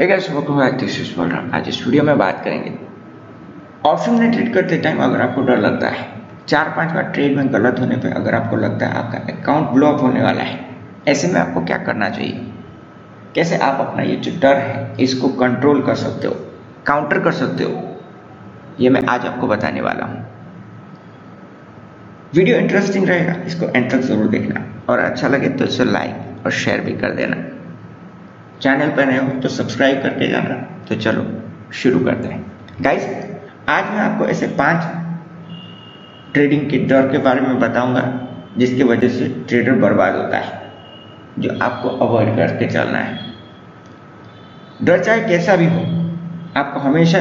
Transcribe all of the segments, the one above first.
Hey guys, welcome back. This is Balram. आज इस video में बात करेंगे ऑप्शन में ट्रेड करते टाइम अगर आपको डर लगता है, 4-5 बार ट्रेड में गलत होने पे अगर आपको लगता है आपका अकाउंट ब्लॉक होने वाला है, ऐसे में आपको क्या करना चाहिए, कैसे आप अपना ये जो डर है इसको कंट्रोल कर सकते हो, काउंटर कर सकते हो, ये मैं आज आपको बताने वाला हूँ। वीडियो इंटरेस्टिंग रहेगा, इसको एंड तक जरूर देखना और अच्छा लगे तो इसे लाइक और शेयर भी कर देना। चैनल पर नए हो तो सब्सक्राइब करके जाना। तो चलो शुरू करते हैं। गाइस, आज मैं आपको ऐसे 5 ट्रेडिंग के डर के बारे में बताऊंगा जिसकी वजह से ट्रेडर बर्बाद होता है, जो आपको अवॉइड करके चलना है। डर चाहे कैसा भी हो, आपको हमेशा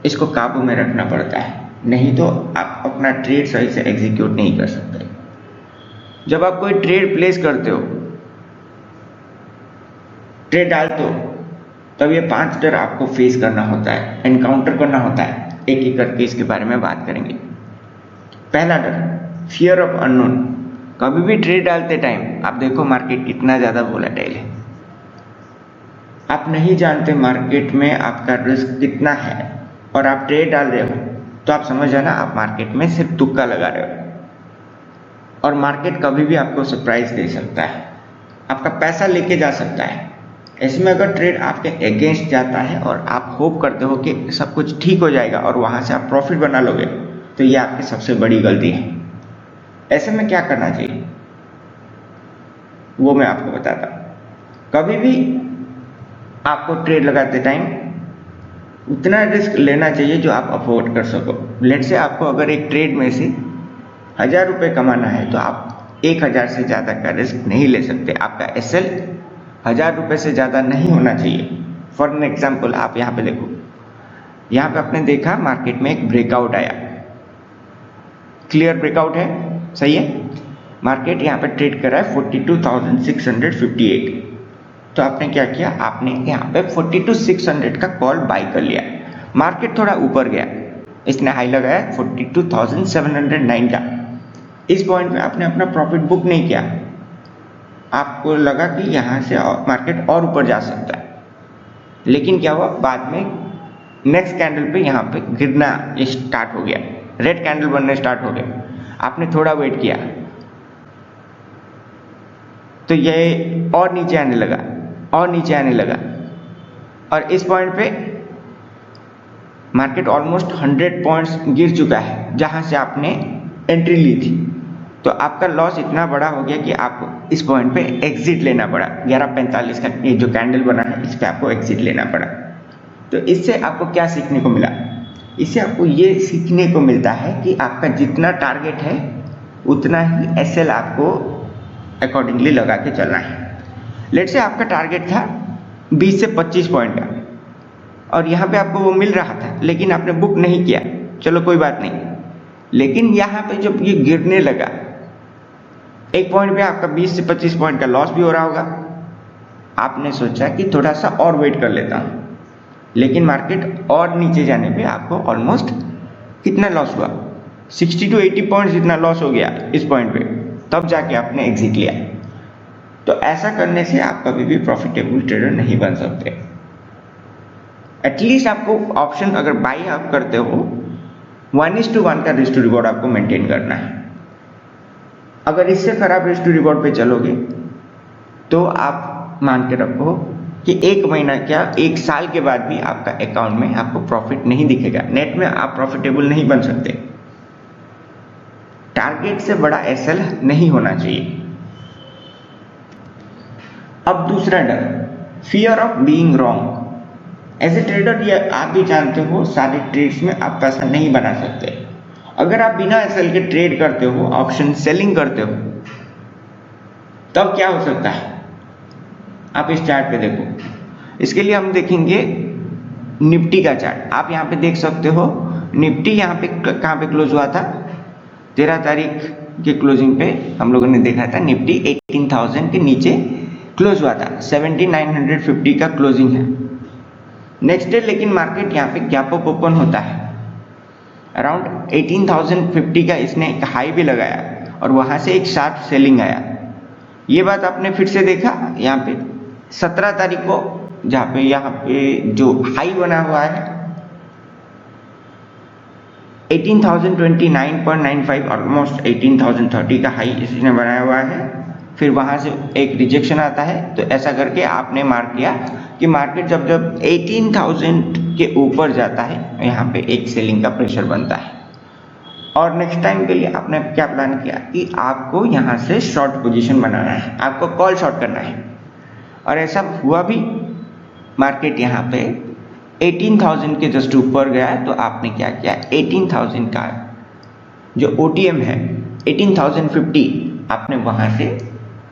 इसको काबू में रखना पड़ता है, नहीं तो आप अपना ट्रेड सही से एग्जीक्यूट नहीं कर सकते। जब आप कोई ट्रेड प्लेस करते हो, ट्रेड डालते हो, तब ये 5 डर आपको फेस करना होता है, एनकाउंटर करना होता है। एक एक करके इसके बारे में बात करेंगे। पहला डर, फियर ऑफ अननोन। कभी भी ट्रेड डालते टाइम आप देखो मार्केट कितना ज़्यादा वोलेटाइल है, आप नहीं जानते मार्केट में आपका रिस्क कितना है और आप ट्रेड डाल रहे हो तो आप समझ जाना आप मार्केट में सिर्फ तुक्का लगा रहे हो और मार्केट कभी भी आपको सरप्राइज दे सकता है, आपका पैसा लेके जा सकता है। ऐसे में अगर ट्रेड आपके अगेंस्ट जाता है और आप होप करते हो कि सब कुछ ठीक हो जाएगा और वहां से आप प्रॉफिट बना लोगे, तो ये आपकी सबसे बड़ी गलती है। ऐसे में क्या करना चाहिए वो मैं आपको बताता हूं। कभी भी आपको ट्रेड लगाते टाइम उतना रिस्क लेना चाहिए जो आप अफोर्ड कर सको। लेट से आपको अगर एक ट्रेड में से 1000 रुपये कमाना है तो आप 1000 से ज़्यादा का रिस्क नहीं ले सकते। आपका एसएल 1000 रुपये से ज़्यादा नहीं होना चाहिए। फॉर एन एग्जाम्पल आप यहाँ पे देखो, यहाँ पे आपने देखा मार्केट में एक ब्रेकआउट आया, क्लियर ब्रेकआउट है, सही है। मार्केट यहाँ पे ट्रेड कर रहा है 42,658। तो आपने क्या किया, आपने यहाँ पे 42,600 का कॉल बाई कर लिया। मार्केट थोड़ा ऊपर गया, इसने हाई लगाया 42,709 का। इस पॉइंट पे आपने अपना प्रॉफिट बुक नहीं किया, आपको लगा कि यहाँ से मार्केट और ऊपर जा सकता है, लेकिन क्या हुआ, बाद में नेक्स्ट कैंडल पे यहाँ पे गिरना स्टार्ट हो गया, रेड कैंडल बनने स्टार्ट हो गया। आपने थोड़ा वेट किया तो ये और नीचे आने लगा और नीचे आने लगा और इस पॉइंट पे मार्केट ऑलमोस्ट 100 पॉइंट्स गिर चुका है जहां से आपने एंट्री ली थी। तो आपका लॉस इतना बड़ा हो गया कि आपको इस पॉइंट पे एग्जिट लेना पड़ा। 11:45 का ये जो कैंडल बना है इस पे आपको एग्जिट लेना पड़ा। तो इससे आपको क्या सीखने को मिला, इससे आपको ये सीखने को मिलता है कि आपका जितना टारगेट है उतना ही एसएल आपको अकॉर्डिंगली लगा के चलना है। लेट से आपका टारगेट था 20 से 25 पॉइंट का और यहाँ पे आपको वो मिल रहा था, लेकिन आपने बुक नहीं किया, चलो कोई बात नहीं। लेकिन यहाँ पे जब ये गिरने लगा, एक पॉइंट पे आपका 20 से 25 पॉइंट का लॉस भी हो रहा होगा, आपने सोचा कि थोड़ा सा और वेट कर लेता हूँ, लेकिन मार्केट और नीचे जाने पे आपको ऑलमोस्ट कितना लॉस हुआ, 60 to 80 पॉइंट जितना लॉस हो गया इस पॉइंट पे, तब जाके आपने एग्जिट लिया। तो ऐसा करने से आप कभी भी प्रॉफिटेबल ट्रेडर नहीं बन सकते। एटलीस्ट आपको ऑप्शन अगर बाई आप करते हो 1:1 का रिस्क टू रिवॉर्ड आपको मेंटेन करना है। अगर इससे खराब रिस्क टू रिवॉर्ड पे चलोगे तो आप मान के रखो कि 1 महीना क्या 1 साल के बाद भी आपका अकाउंट में आपको प्रॉफिट नहीं दिखेगा, नेट में आप प्रॉफिटेबल नहीं बन सकते। टारगेट से बड़ा एसएल नहीं होना चाहिए। अब दूसरा डर, fear of being wrong. As a trader ये आप भी जानते हो, सारे ट्रेड्स में आप पैसा नहीं बना सकते। अगर आप बिना एसएल के ट्रेड करते हो, ऑप्शन सेलिंग करते हो, तब क्या हो सकता है आप इस चार्ट पे देखो। इसके लिए हम देखेंगे निफ्टी का चार्ट। आप यहाँ पे देख सकते हो निफ्टी यहाँ पे कहाँ पे क्लोज हुआ था, 13 तारीख के क्लोजिंग पे हम लोगों ने देखा था निफ्टी 18,000 के नीचे क्लोज हुआ था, 17,950 का क्लोजिंग है। नेक्स्ट डे लेकिन मार्केट यहाँ पे गैप अप ओपन होता है, अराउंड 18,050 का इसने एक हाई भी लगाया और वहां से एक शार्प सेलिंग आया। ये बात आपने फिर से देखा यहाँ पे 17 तारीख को जहाँ पे यहाँ पे जो हाई बना हुआ है 18,029.95, ऑलमोस्ट 18,030 का हाई इसने बनाया हुआ है। फिर वहाँ से एक रिजेक्शन आता है। तो ऐसा करके आपने मार्क किया कि मार्केट जब जब 18,000 के ऊपर जाता है यहाँ पे एक सेलिंग का प्रेशर बनता है। और नेक्स्ट टाइम के लिए आपने क्या प्लान किया कि आपको यहाँ से शॉर्ट पोजीशन बनाना है, आपको कॉल शॉर्ट करना है। और ऐसा हुआ भी, मार्केट यहाँ पे 18,000 के जस्ट ऊपर गया। तो आपने क्या किया, 18,000 का जो OTM है 18,050, आपने वहाँ से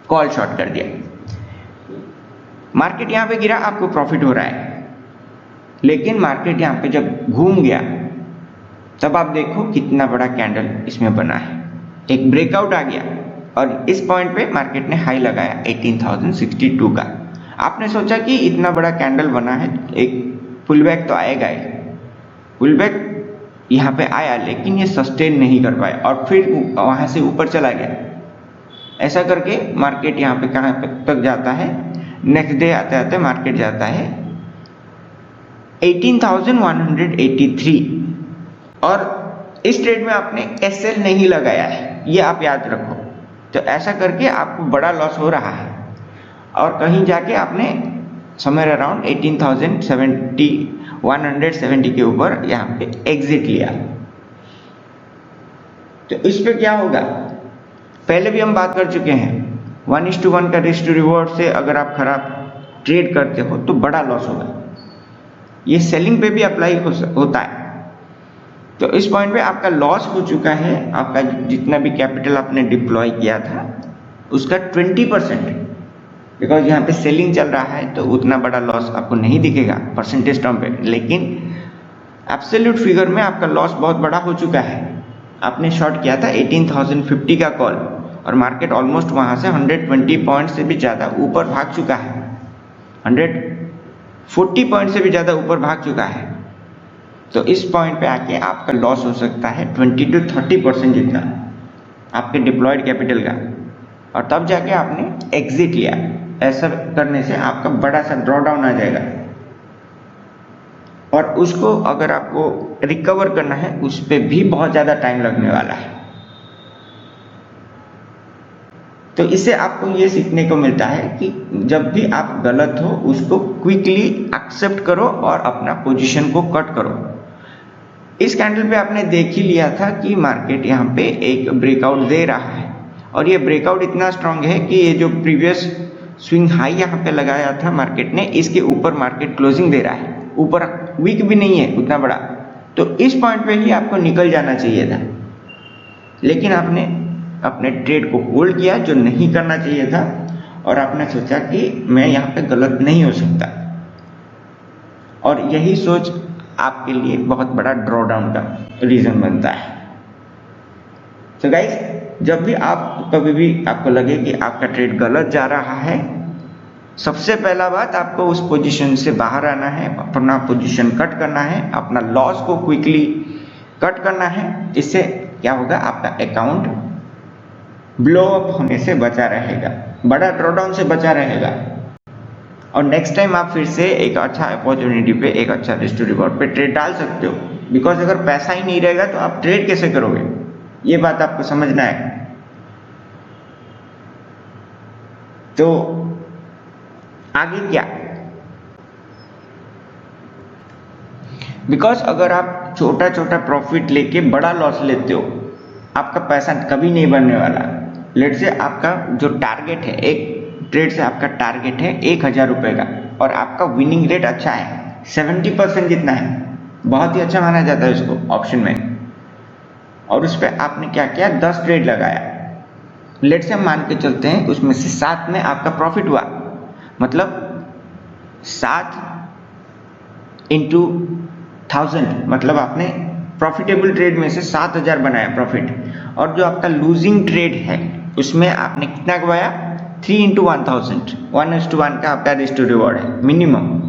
कॉल शॉर्ट कर दिया। मार्केट यहाँ पे गिरा, आपको प्रॉफिट हो रहा है। लेकिन मार्केट यहाँ पे जब घूम गया तब आप देखो कितना बड़ा कैंडल इसमें बना है, एक ब्रेकआउट आ गया और इस पॉइंट पे मार्केट ने हाई लगाया 18,062 का। आपने सोचा कि इतना बड़ा कैंडल बना है, एक पुल बैक तो आएगा ही। पुल बैक यहाँ पे आया लेकिन ये सस्टेन नहीं कर पाया और फिर वहाँ से ऊपर चला गया। ऐसा करके मार्केट यहाँ पे कहाँ तक जाता है, नेक्स्ट डे आते आते मार्केट जाता है 18,183। और इस ट्रेड में आपने SL नहीं लगाया है, ये आप याद रखो। तो ऐसा करके आपको बड़ा लॉस हो रहा है और कहीं जाके आपने समवेयर अराउंड 170 के ऊपर यहाँ पे एग्जिट लिया। तो इस पे क्या होगा, पहले भी हम बात कर चुके हैं, 1:1 का रिस्क टू रिवॉर्ड से अगर आप खराब ट्रेड करते हो तो बड़ा लॉस होगा। ये सेलिंग पे भी अप्लाई होता है। तो इस पॉइंट पे आपका लॉस हो चुका है, आपका जितना भी कैपिटल आपने डिप्लॉय किया था उसका 20%, बिकॉज यहाँ पे सेलिंग चल रहा है तो उतना बड़ा लॉस आपको नहीं दिखेगा परसेंटेज टर्म पे, लेकिन एब्सोल्यूट फिगर में आपका लॉस बहुत बड़ा हो चुका है। आपने शॉर्ट किया था 18,050 का कॉल और मार्केट ऑलमोस्ट वहाँ से 120 पॉइंट से भी ज़्यादा ऊपर भाग चुका है, 140 पॉइंट से भी ज़्यादा ऊपर भाग चुका है। तो इस पॉइंट पे आके आपका लॉस हो सकता है 20 to 30% जितना आपके डिप्लॉयड कैपिटल का, और तब जाके आपने एग्जिट लिया। ऐसा करने से आपका बड़ा सा ड्रॉ डाउन आ जाएगा और उसको अगर आपको रिकवर करना है उस पर भी बहुत ज़्यादा टाइम लगने वाला है। तो इससे आपको ये सीखने को मिलता है कि जब भी आप गलत हो उसको क्विकली एक्सेप्ट करो और अपना पोजीशन को कट करो। इस कैंडल पे आपने देख ही लिया था कि मार्केट यहाँ पे एक ब्रेकआउट दे रहा है और ये ब्रेकआउट इतना स्ट्रांग है कि ये जो प्रीवियस स्विंग हाई यहाँ पे लगाया था मार्केट ने, इसके ऊपर मार्केट क्लोजिंग दे रहा है, ऊपर वीक भी नहीं है उतना बड़ा। तो इस पॉइंट पे ही आपको निकल जाना चाहिए था, लेकिन आपने अपने ट्रेड को होल्ड किया जो नहीं करना चाहिए था और आपने सोचा कि मैं यहाँ पे गलत नहीं हो सकता, और यही सोच आपके लिए बहुत बड़ा ड्रॉ डाउन का रीजन बनता है। तो गाइस, जब भी आप कभी भी आपको लगे कि आपका ट्रेड गलत जा रहा है, सबसे पहला बात आपको उस पोजीशन से बाहर आना है, अपना पोजीशन कट करना है, अपना लॉस को क्विकली कट करना है। इससे क्या होगा, आपका अकाउंट ब्लो अप होने से बचा रहेगा, बड़ा ड्रॉ डाउन से बचा रहेगा, और नेक्स्ट टाइम आप फिर से एक अच्छा अपॉर्चुनिटी पे, एक अच्छा रिस्क टू रिवॉर्ड पे ट्रेड डाल सकते हो। बिकॉज अगर पैसा ही नहीं रहेगा तो आप ट्रेड कैसे करोगे, ये बात आपको समझना है। तो आगे क्या, बिकॉज अगर आप छोटा छोटा प्रॉफिट लेके बड़ा लॉस लेते हो, आपका पैसा कभी नहीं बनने वाला। लेट से आपका जो टारगेट है, एक ट्रेड से आपका टारगेट है 1,000 रुपये का और आपका विनिंग रेट अच्छा है, 70% जितना है, बहुत ही अच्छा माना जाता है उसको ऑप्शन में। और उस पर आपने क्या किया, 10 ट्रेड लगाया। लेट से हम मान के चलते हैं उसमें से 7 में आपका प्रॉफिट हुआ, मतलब 7 into 1000, मतलब आपने प्रॉफिटेबल ट्रेड में से 7,000 बनाया प्रॉफिट। और जो आपका लूजिंग ट्रेड है उसमें आपने कितना गवाया, 3 into 1000, 1:1 का आपका रिस्क टू रिवॉर्ड है मिनिमम,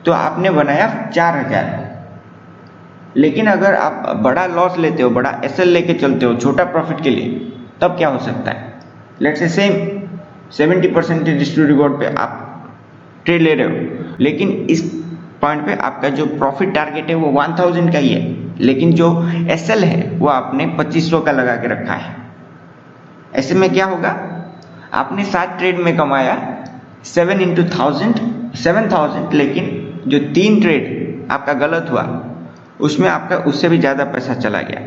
तो आपने बनाया 4,000। लेकिन अगर आप बड़ा लॉस लेते हो, बड़ा SL लेके चलते हो छोटा प्रॉफिट के लिए, तब क्या हो सकता है, let's say same 70% risk to reward पे आप ट्रेड ले रहे हो, लेकिन इस पॉइंट पे आपका जो प्रॉफिट टारगेट है वो 1000 का ही है, लेकिन जो एसएल है वो आपने 2500 का लगा के रखा है। ऐसे में क्या होगा, आपने 7 ट्रेड में कमाया 7 into 1000 7000, लेकिन जो 3 ट्रेड आपका गलत हुआ उसमें आपका उससे भी ज़्यादा पैसा चला गया।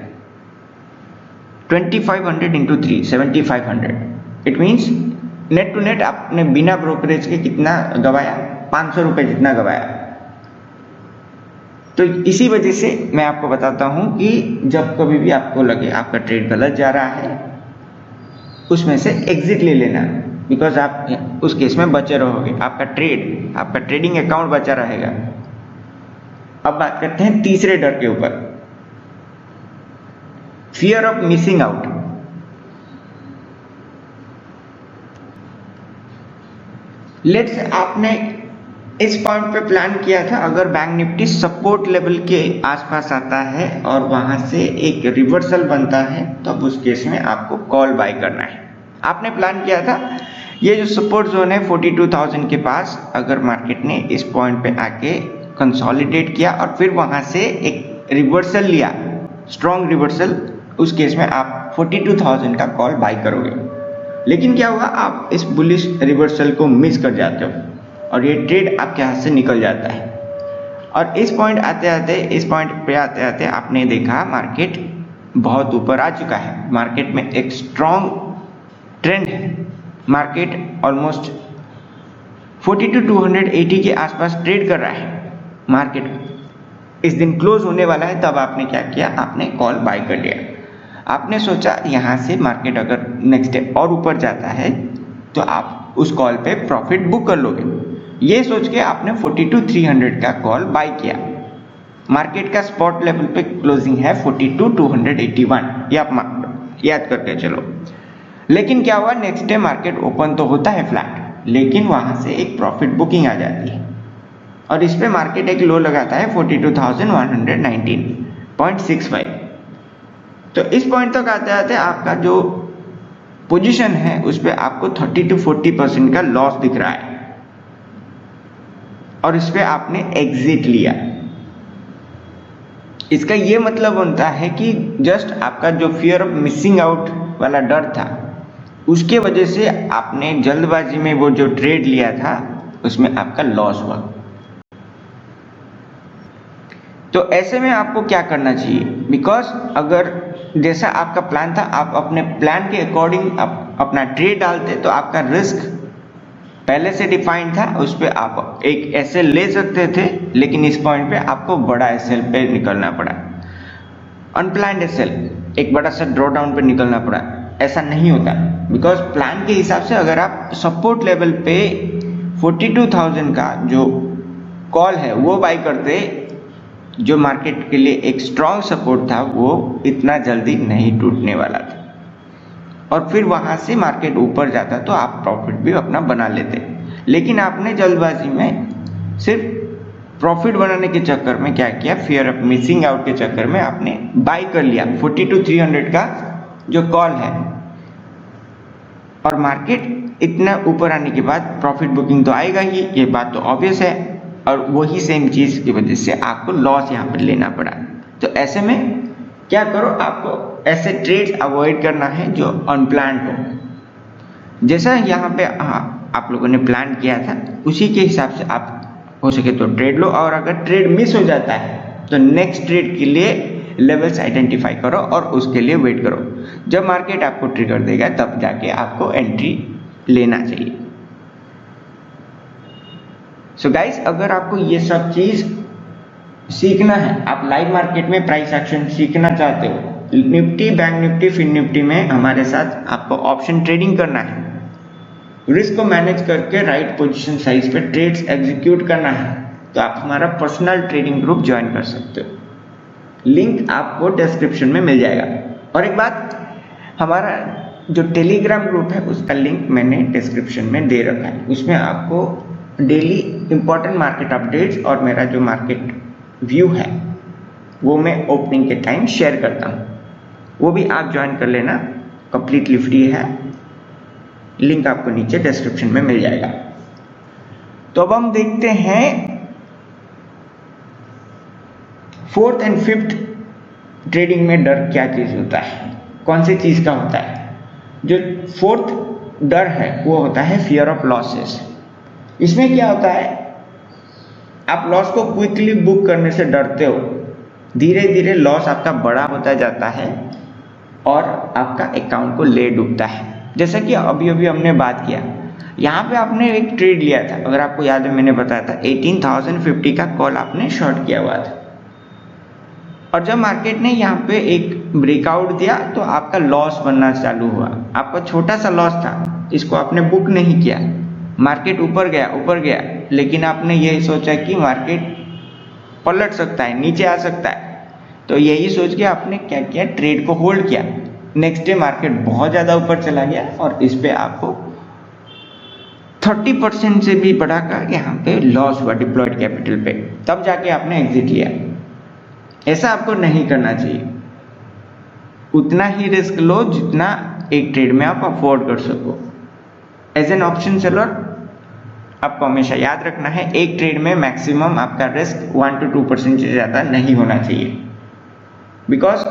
2500 into 3 7500, it means net to net आपने बिना ब्रोकरेज के कितना गवाया, 500 रुपये जितना गवाया। तो इसी वजह से मैं आपको बताता हूं कि जब कभी भी आपको लगे आपका ट्रेड गलत जा रहा है, उसमें से एग्जिट ले लेना, बिकॉज आप उस केस में बचे रहोगे, आपका ट्रेडिंग अकाउंट बचा रहेगा। अब बात करते हैं तीसरे डर के ऊपर, fear of missing out. Let's आपने इस पॉइंट पे प्लान किया था, अगर बैंक निफ्टी सपोर्ट लेवल के आसपास आता है और वहां से एक रिवर्सल बनता है, तो अब उस केस में आपको कॉल बाय करना है। आपने प्लान किया था ये जो सपोर्ट जोन है 42,000 के पास, अगर मार्केट ने इस पॉइंट पे आके कंसोलिडेट किया और फिर वहां से एक रिवर्सल लिया, स्ट्रॉन्ग रिवर्सल, उस केस में आप 42,000 का कॉल बाय करोगे। लेकिन क्या होगा, आप इस बुलिश रिवर्सल को मिस कर जाते हो और ये ट्रेड आपके हाथ से निकल जाता है। और इस पॉइंट पे आते आते आपने देखा मार्केट बहुत ऊपर आ चुका है, मार्केट में एक स्ट्रॉन्ग ट्रेंड है, मार्केट ऑलमोस्ट 4280 के आसपास ट्रेड कर रहा है। मार्केट इस दिन क्लोज होने वाला है, तब आपने क्या किया, आपने कॉल बाय कर लिया। आपने सोचा यहाँ से मार्केट अगर नेक्स्ट डे और ऊपर जाता है तो आप उस कॉल पे प्रॉफिट बुक कर लोगे। ये सोच के आपने 42,300 का कॉल बाय किया। मार्केट का स्पॉट लेवल पे क्लोजिंग है 42,281, ये आप याद करके चलो। लेकिन क्या हुआ, नेक्स्ट डे मार्केट ओपन तो होता है फ्लैट, लेकिन वहां से एक प्रॉफिट बुकिंग आ जाती है और इस पे मार्केट एक लो लगाता है 42,119.65। तो इस पॉइंट तक आते आते आपका जो पोजीशन है उस पे आपको 30 to 40% का लॉस दिख रहा है और इस पे आपने एग्जिट लिया। इसका ये मतलब बनता है कि जस्ट आपका जो फियर ऑफ मिसिंग आउट वाला डर था, उसके वजह से आपने जल्दबाजी में वो जो ट्रेड लिया था उसमें आपका लॉस हुआ। तो ऐसे में आपको क्या करना चाहिए, बिकॉज अगर जैसा आपका प्लान था, आप अपने प्लान के अकॉर्डिंग अपना ट्रेड डालते तो आपका रिस्क पहले से डिफाइंड था, उस पर आप एक एसएल ले सकते थे, लेकिन इस पॉइंट पे आपको बड़ा एसएल पे निकलना पड़ा, अनप्लान्ड एसएल, एक बड़ा सा ड्रॉ डाउन पे निकलना पड़ा। ऐसा नहीं होता, बिकॉज प्लान के हिसाब से अगर आप सपोर्ट लेवल पे 42,000 का जो कॉल है वो बाय करते, जो मार्केट के लिए एक स्ट्रॉन्ग सपोर्ट था, वो इतना जल्दी नहीं टूटने वाला था और फिर वहां से मार्केट ऊपर जाता तो आप प्रॉफिट भी अपना बना लेते। लेकिन आपने जल्दबाजी में सिर्फ प्रॉफिट बनाने के चक्कर में क्या किया, फियर ऑफ मिसिंग आउट के चक्कर में आपने बाय कर लिया 42,300 का जो कॉल है, और मार्केट इतना ऊपर आने के बाद प्रॉफिट बुकिंग तो आएगा ही, ये बात तो ऑब्वियस है, और वही सेम चीज की वजह से आपको लॉस यहाँ पर लेना पड़ा। तो ऐसे में क्या करो, आपको ऐसे ट्रेड्स अवॉइड करना है जो अनप्लान्ड हो। जैसा यहाँ पे आप लोगों ने प्लान किया था उसी के हिसाब से आप हो सके तो ट्रेड लो, और अगर ट्रेड मिस हो जाता है तो नेक्स्ट ट्रेड के लिए लेवल्स आइडेंटिफाई करो और उसके लिए वेट करो। जब मार्केट आपको ट्रिगर देगा तब जाके आपको एंट्री लेना चाहिए। सो गाइस, अगर आपको ये सब चीज सीखना है, आप लाइव मार्केट में प्राइस एक्शन सीखना चाहते हो, Nifty, bank Nifty, fin Nifty में हमारे साथ आपको ऑप्शन ट्रेडिंग करना है, रिस्क को मैनेज करके राइट पोजीशन साइज पे ट्रेड्स एग्जीक्यूट करना है, तो आप हमारा पर्सनल ट्रेडिंग ग्रुप ज्वाइन कर सकते हो। लिंक आपको डिस्क्रिप्शन में मिल जाएगा। और एक बात, हमारा जो टेलीग्राम ग्रुप है उसका लिंक मैंने डिस्क्रिप्शन में दे रखा है, उसमें आपको डेली इंपॉर्टेंट मार्केट अपडेट्स और मेरा जो मार्केट व्यू है वो मैं ओपनिंग के टाइम शेयर करता हूँ, वो भी आप ज्वाइन कर लेना, कंप्लीटली फ्री है, लिंक आपको नीचे डिस्क्रिप्शन में मिल जाएगा। तो अब हम देखते हैं फोर्थ एंड फिफ्थ ट्रेडिंग में डर क्या चीज होता है, कौन सी चीज का होता है। जो फोर्थ डर है वो होता है फियर ऑफ लॉसेस। इसमें क्या होता है, आप लॉस को क्विकली बुक करने से डरते हो, धीरे धीरे लॉस आपका बड़ा होता जाता है और आपका अकाउंट को ले डूबता है। जैसा कि अभी अभी हमने बात किया, यहाँ पे आपने एक ट्रेड लिया था, अगर आपको याद है मैंने बताया था 18,050 का कॉल आपने शॉर्ट किया हुआ था, और जब मार्केट ने यहाँ पे एक ब्रेकआउट दिया तो आपका लॉस बनना चालू हुआ। आपका छोटा सा लॉस था, इसको आपने बुक नहीं किया। मार्केट ऊपर गया, लेकिन आपने यही सोचा कि मार्केट पलट सकता है, नीचे आ सकता है, तो यही सोच के आपने क्या किया, ट्रेड को होल्ड किया। नेक्स्ट डे मार्केट बहुत ज़्यादा ऊपर चला गया और इस पे आपको 30% से भी बढ़ाकर यहाँ पे लॉस हुआ डिप्लॉयड कैपिटल पे, तब जाके आपने एग्जिट लिया। ऐसा आपको नहीं करना चाहिए। उतना ही रिस्क लो जितना एक ट्रेड में आप अफोर्ड कर सको। एज एन ऑप्शन सेलर आपको हमेशा याद रखना है, एक ट्रेड में मैक्सिमम आपका रिस्क 1 to 2% से ज़्यादा नहीं होना चाहिए। बिकॉज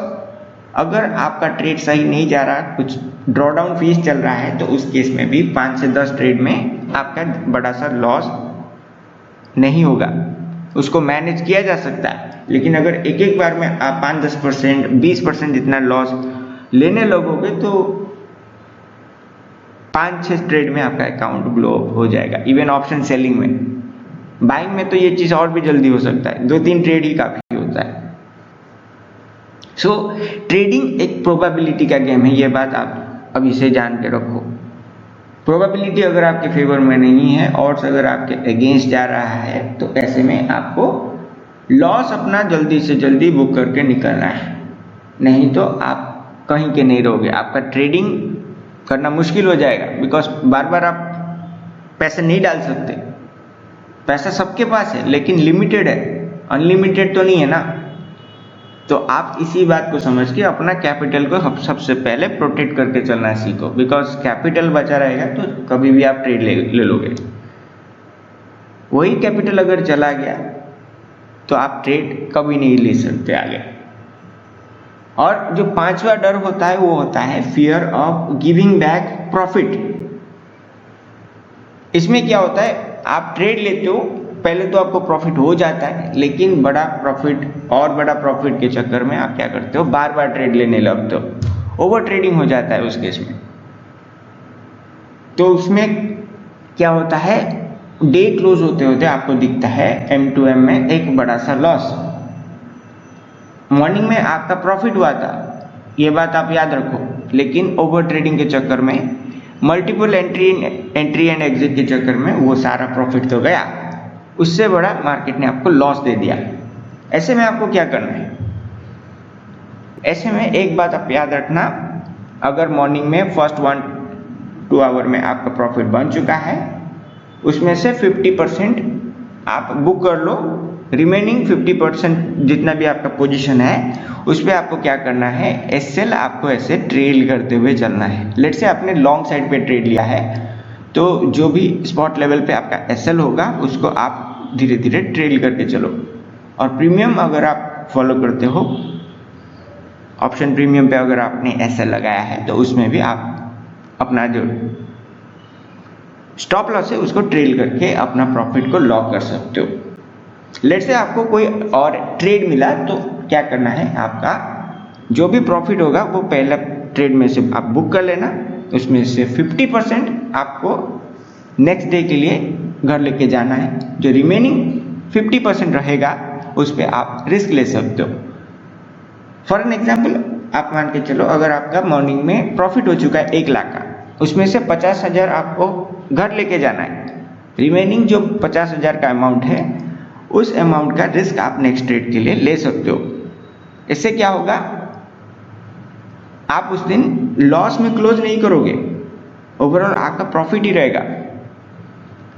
अगर आपका ट्रेड सही नहीं जा रहा, कुछ ड्रॉडाउन फीस चल रहा है, तो उस केस में भी 5 से 10 ट्रेड में आपका बड़ा सा लॉस नहीं होगा, उसको मैनेज किया जा सकता है। लेकिन अगर एक एक बार में आप 5-10%, 20% जितना लॉस लेने लगोगे तो 5-6 ट्रेड में आपका अकाउंट ब्लो हो जाएगा। इवन ऑप्शन सेलिंग में, बाइंग में तो ये चीज़ और भी जल्दी हो सकता है, 2-3 ट्रेड ही काफ़ी होता है। सो ट्रेडिंग एक प्रोबेबिलिटी का गेम है, ये बात आप अभी से जान के रखो। प्रोबेबिलिटी अगर आपके फेवर में नहीं है और अगर आपके अगेंस्ट जा रहा है, तो ऐसे में आपको लॉस अपना जल्दी से जल्दी बुक करके निकलना है, नहीं तो आप कहीं के नहीं रहोगे। आपका ट्रेडिंग करना मुश्किल हो जाएगा, बिकॉज बार बार आप पैसे नहीं डाल सकते। पैसा सबके पास है लेकिन लिमिटेड है, अनलिमिटेड तो नहीं है ना। तो आप इसी बात को समझ के अपना कैपिटल को सबसे पहले प्रोटेक्ट करके चलना सीखो, बिकॉज कैपिटल बचा रहेगा तो कभी भी आप ट्रेड ले लोगे। वही कैपिटल अगर चला गया तो आप ट्रेड कभी नहीं ले सकते आगे। और जो पांचवा डर होता है वो होता है fear of giving back profit. इसमें क्या होता है, आप ट्रेड लेते हो, पहले तो आपको प्रॉफिट हो जाता है, लेकिन बड़ा प्रॉफिट के चक्कर में आप क्या करते हो, बार बार ट्रेड लेने लगते हो, ओवर ट्रेडिंग हो जाता है उस केस में। तो उसमें क्या होता है, डे क्लोज होते होते आपको दिखता है M2M में एक बड़ा सा लॉस। मॉर्निंग में आपका प्रॉफिट हुआ था, ये बात आप याद रखो, लेकिन ओवर ट्रेडिंग के चक्कर में, मल्टीपल एंट्री एंड एग्जिट के चक्कर में वो सारा प्रॉफिट तो गया, उससे बड़ा मार्केट ने आपको लॉस दे दिया। ऐसे में आपको क्या करना है, ऐसे में एक बात आप याद रखना, अगर मॉर्निंग में फर्स्ट 1-2 आवर में आपका प्रॉफिट बन चुका है, उसमें से 50% आप बुक कर लो, रिमेनिंग 50% जितना भी आपका पोजीशन है उस पर आपको क्या करना है, एसएल आपको ऐसे ट्रेल करते हुए चलना है। लेट्स से आपने लॉन्ग साइड पे ट्रेड लिया है, तो जो भी स्पॉट लेवल पे आपका एसएल होगा उसको आप धीरे धीरे ट्रेल करके चलो। और प्रीमियम अगर आप फॉलो करते हो, ऑप्शन प्रीमियम पे अगर आपने एसएल लगाया है तो उसमें भी आप अपना जो स्टॉप लॉस है उसको ट्रेल करके अपना प्रॉफिट को लॉक कर सकते हो। लेट्स से आपको कोई और ट्रेड मिला तो क्या करना है, आपका जो भी प्रॉफिट होगा वो पहला ट्रेड में से आप बुक कर लेना, उसमें से 50% आपको नेक्स्ट डे के लिए घर लेके जाना है। जो रिमेनिंग 50% रहेगा उस पर आप रिस्क ले सकते हो। फॉर एन एग्जाम्पल आप मान के चलो, अगर आपका मॉर्निंग में प्रॉफिट हो चुका है 1 लाख का, उसमें से 50,000 आपको घर लेके जाना है, रिमेनिंग जो 50,000 का अमाउंट है उस अमाउंट का रिस्क आप नेक्स्ट ट्रेड के लिए ले सकते हो। इससे क्या होगा, आप उस दिन लॉस में क्लोज नहीं करोगे, ओवरऑल आपका प्रॉफिट ही रहेगा।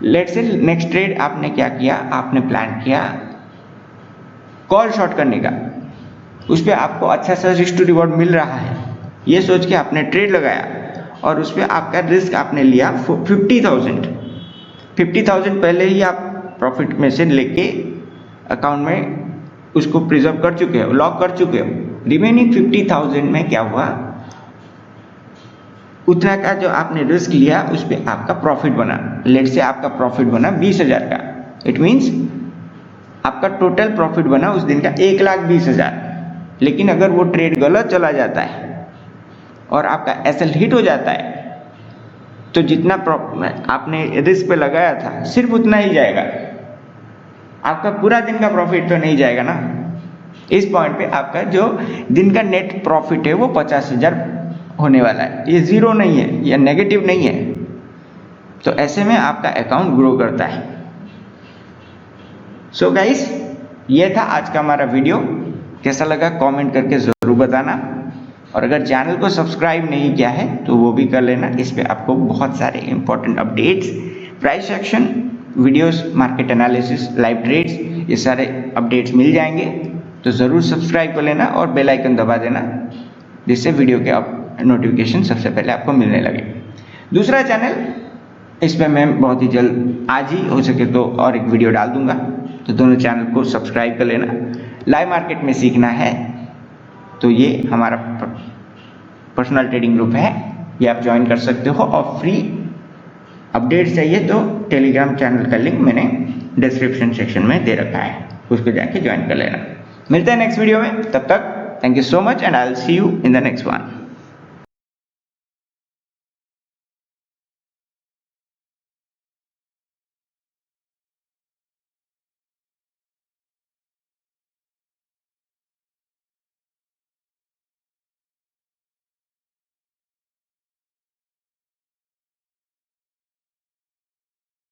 लेट्स से नेक्स्ट ट्रेड आपने क्या किया, आपने प्लान किया कॉल शॉर्ट करने का, उस पर आपको अच्छा सा रिस्क टू रिवॉर्ड मिल रहा है, ये सोच के आपने ट्रेड लगाया और उस पर आपका रिस्क आपने लिया 50,000। 50,000 पहले ही आप प्रॉफिट में से लेके अकाउंट में उसको प्रिजर्व कर चुके हो, लॉक कर चुके हो। रिमेनिंग 50,000 में क्या हुआ, उतना का जो आपने रिस्क लिया उस पर आपका प्रॉफिट बना। लेट से आपका प्रॉफिट बना 20,000 का, इट मीन्स आपका टोटल प्रॉफिट बना उस दिन का 1,20,000। लेकिन अगर वो ट्रेड गलत चला जाता है और आपका एसएल हिट हो जाता है तो जितना आपने रिस्क पे लगाया था सिर्फ उतना ही जाएगा, आपका पूरा दिन का प्रॉफिट तो नहीं जाएगा ना। इस पॉइंट पे आपका जो दिन का नेट प्रॉफिट है वो 50,000 होने वाला है, ये जीरो नहीं है या नेगेटिव नहीं है। तो ऐसे में आपका अकाउंट ग्रो करता है। सो गाइस, ये था आज का हमारा वीडियो। कैसा लगा कमेंट करके ज़रूर बताना, और अगर चैनल को सब्सक्राइब नहीं किया है तो वो भी कर लेना। इस पे आपको बहुत सारे important updates, price action videos, market analysis, live trades, ये सारे अपडेट्स मिल जाएंगे। तो ज़रूर सब्सक्राइब कर लेना और बेल आइकन दबा देना, जिससे वीडियो के नोटिफिकेशन सबसे पहले आपको मिलने लगे। दूसरा चैनल, इस पर मैं बहुत ही जल्द, आज ही हो सके तो और एक वीडियो डाल दूंगा, तो दोनों चैनल को सब्सक्राइब कर लेना। लाइव मार्केट में सीखना है तो ये हमारा पर्सनल ट्रेडिंग ग्रुप है, ये आप ज्वाइन कर सकते हो। और फ्री अपडेट चाहिए तो टेलीग्राम चैनल का लिंक मैंने डिस्क्रिप्शन सेक्शन में दे रखा है, उसको जाके ज्वाइन कर लेना। मिलते हैं नेक्स्ट वीडियो में, तब तक thank you so much and I will see you in the next one.